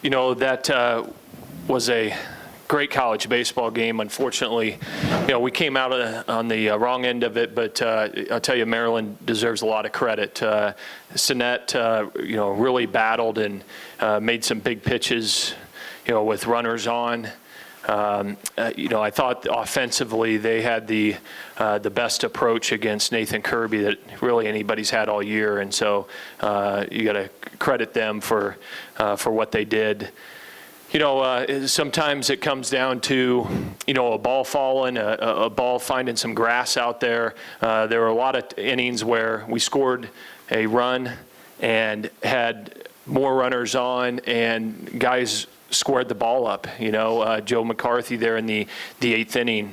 That was a great college baseball game. Unfortunately, we came out on the wrong end of it, but I'll tell you, Maryland deserves a lot of credit. Sinet, really battled and made some big pitches, with runners on. I thought offensively they had the best approach against Nathan Kirby that really anybody's had all year, and so you got to credit them for what they did. Sometimes it comes down to, a ball falling, a ball finding some grass out there. There were a lot of innings where we scored a run and had more runners on, and guys squared the ball up. Joe McCarthy there in the 8th inning,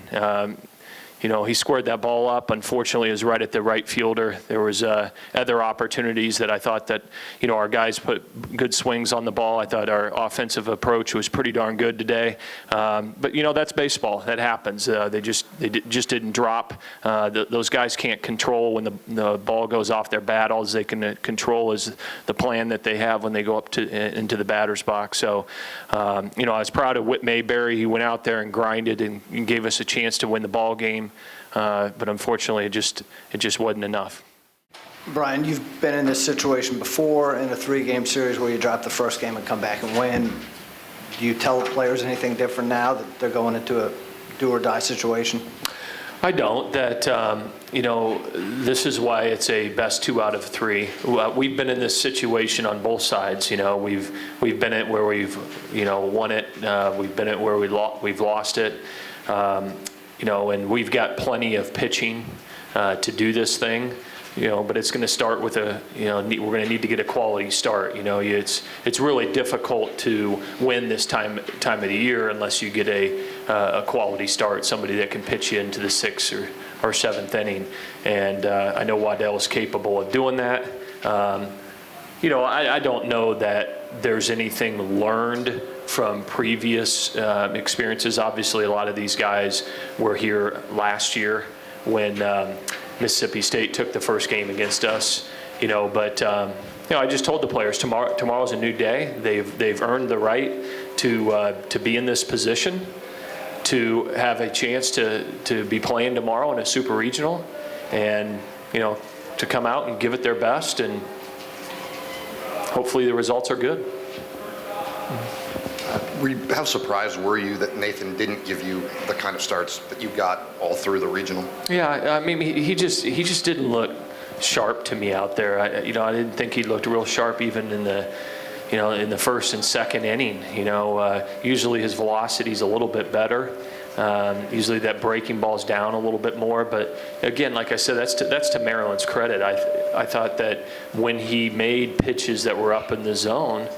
he squared that ball up. Unfortunately, it was right at the right fielder. There was other opportunities that I thought that, our guys put good swings on the ball. I thought our offensive approach was pretty darn good today. But, that's baseball. That happens. They just didn't drop. Those guys can't control when the ball goes off their bat. All they can control is the plan that they have when they go up into the batter's box. So, I was proud of Whit Mayberry. He went out there and grinded and gave us a chance to win the ball game. But unfortunately, it just wasn't enough. Brian, you've been in this situation before in a 3-game series where you drop the first game and come back and win. Do you tell players anything different now that they're going into a do-or-die situation? I don't. This is why it's a best 2 out of 3. We've been in this situation on both sides. We've been at where we've won it. We've been at where we've lost it. And we've got plenty of pitching to do this thing, but it's going to start with we're going to need to get a quality start. It's really difficult to win this time of the year unless you get a quality start, somebody that can pitch you into the 6th or 7th inning. And I know Waddell is capable of doing that. I don't know that there's anything learned from previous experiences. Obviously, a lot of these guys were here last year when Mississippi State took the first game against us. But I just told the players tomorrow's a new day. They've earned the right to be in this position, to have a chance to be playing tomorrow in a super regional, and to come out and give it their best, and hopefully the results are good. How surprised were you that Nathan didn't give you the kind of starts that you got all through the regional? Yeah, I mean, he just didn't look sharp to me out there. I didn't think he looked real sharp even in the first and second inning. Usually his velocity's a little bit better. Usually that breaking ball's down a little bit more. But again, like I said, that's to Maryland's credit. I thought that when he made pitches that were up in the zone,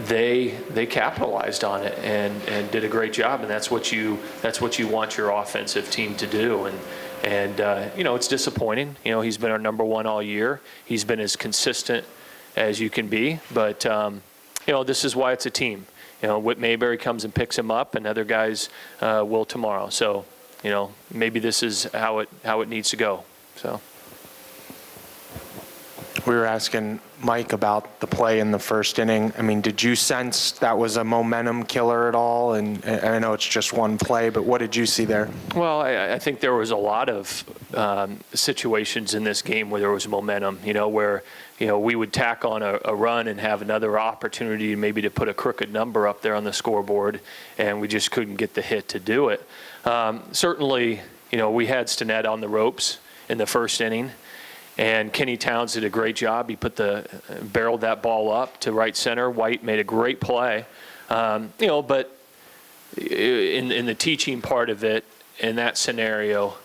they capitalized on it and did a great job, and that's what you want your offensive team to do. And it's disappointing. He's been our number 1 all year. He's been as consistent as you can be, but this is why it's a team. Whit Mayberry comes and picks him up, and other guys will tomorrow. So maybe this is how it needs to go. So. We were asking Mike about the play in the first inning. I mean, did you sense that was a momentum killer at all? And I know it's just one play, but what did you see there? Well, I think there was a lot of situations in this game where there was momentum, where, we would tack on a run and have another opportunity maybe to put a crooked number up there on the scoreboard, and we just couldn't get the hit to do it. Certainly, we had Stinnett on the ropes in the first inning. And Kenny Towns did a great job. He barreled that ball up to right center. White made a great play. But in the teaching part of it, in that scenario,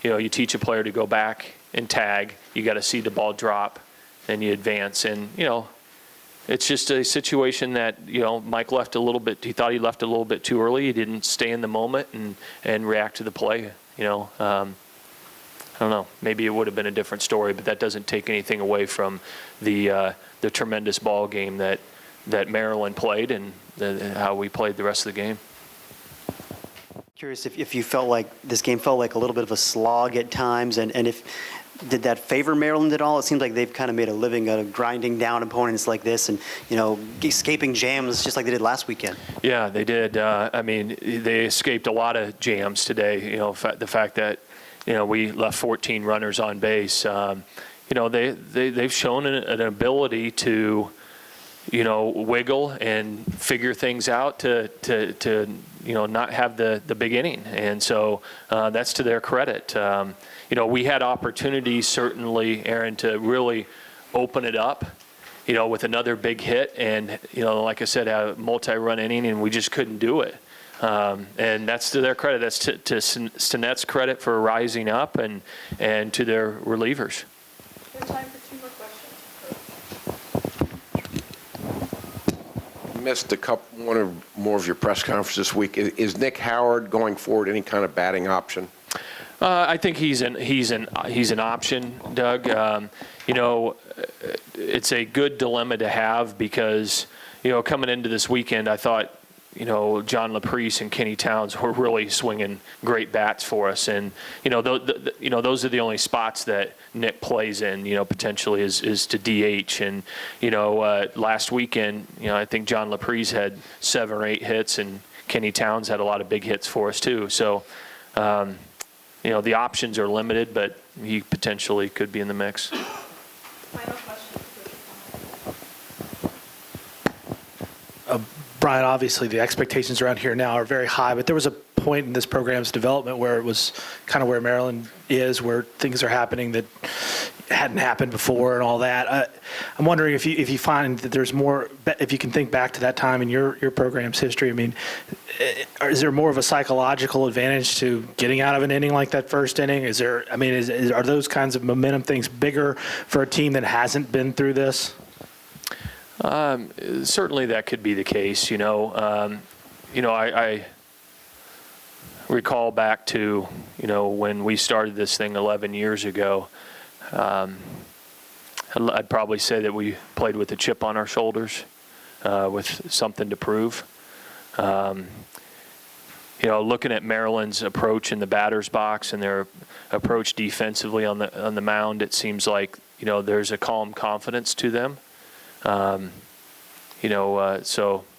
you teach a player to go back and tag. You got to see the ball drop, and you advance. And it's just a situation that Mike left a little bit. He thought he left a little bit too early. He didn't stay in the moment and react to the play. I don't know, maybe it would have been a different story, but that doesn't take anything away from the tremendous ball game that Maryland played and how we played the rest of the game. Curious if you felt like this game felt like a little bit of a slog at times, and if Did that favor Maryland at all? It seems like they've kind of made a living out of grinding down opponents like this and, escaping jams just like they did last weekend. Yeah, they did. I mean, they escaped a lot of jams today. The fact that, we left 14 runners on base. They've shown an ability to, wiggle and figure things out to not have the big inning. And so that's to their credit. We had opportunities, certainly, Aaron, to really open it up, with another big hit. And, like I said, a multi-run inning, and we just couldn't do it. And that's to their credit. That's to Stinnette's credit for rising up and to their relievers. We have time for 2 more questions. Missed one or more of your press conferences this week. Is Nick Howard going forward any kind of batting option? I think he's an option, Doug. It's a good dilemma to have because coming into this weekend, I thought John Laprise and Kenny Towns were really swinging great bats for us, and those are the only spots that Nick plays in. Potentially is to DH, and last weekend, I think John Laprise had 7 or 8 hits, and Kenny Towns had a lot of big hits for us too. So. The options are limited, but he potentially could be in the mix. Final question. Brian, obviously the expectations around here now are very high, but there was a point in this program's development where it was kind of where Maryland is, where things are happening that hadn't happened before and all that. I'm wondering if you find that there's more, if you can think back to that time in your program's history. I mean, is there more of a psychological advantage to getting out of an inning like that first inning? Are those kinds of momentum things bigger for a team that hasn't been through this? Certainly that could be the case. I recall back to, when we started this thing 11 years ago. I'd probably say that we played with a chip on our shoulders, with something to prove. Looking at Maryland's approach in the batter's box and their approach defensively on the mound, it seems like there's a calm confidence to them. So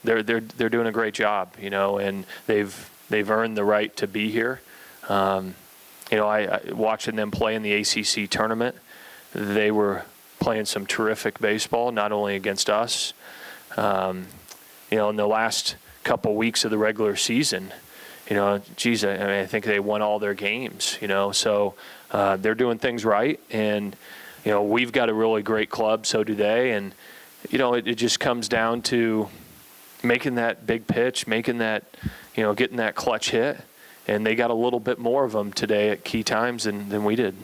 they're doing a great job, and they've earned the right to be here. I watching them play in the ACC tournament, they were playing some terrific baseball, not only against us. In the last couple weeks of the regular season, I think they won all their games. So they're doing things right, and we've got a really great club, so do they, and it just comes down to making that big pitch, making that, getting that clutch hit. And they got a little bit more of them today at key times than we did.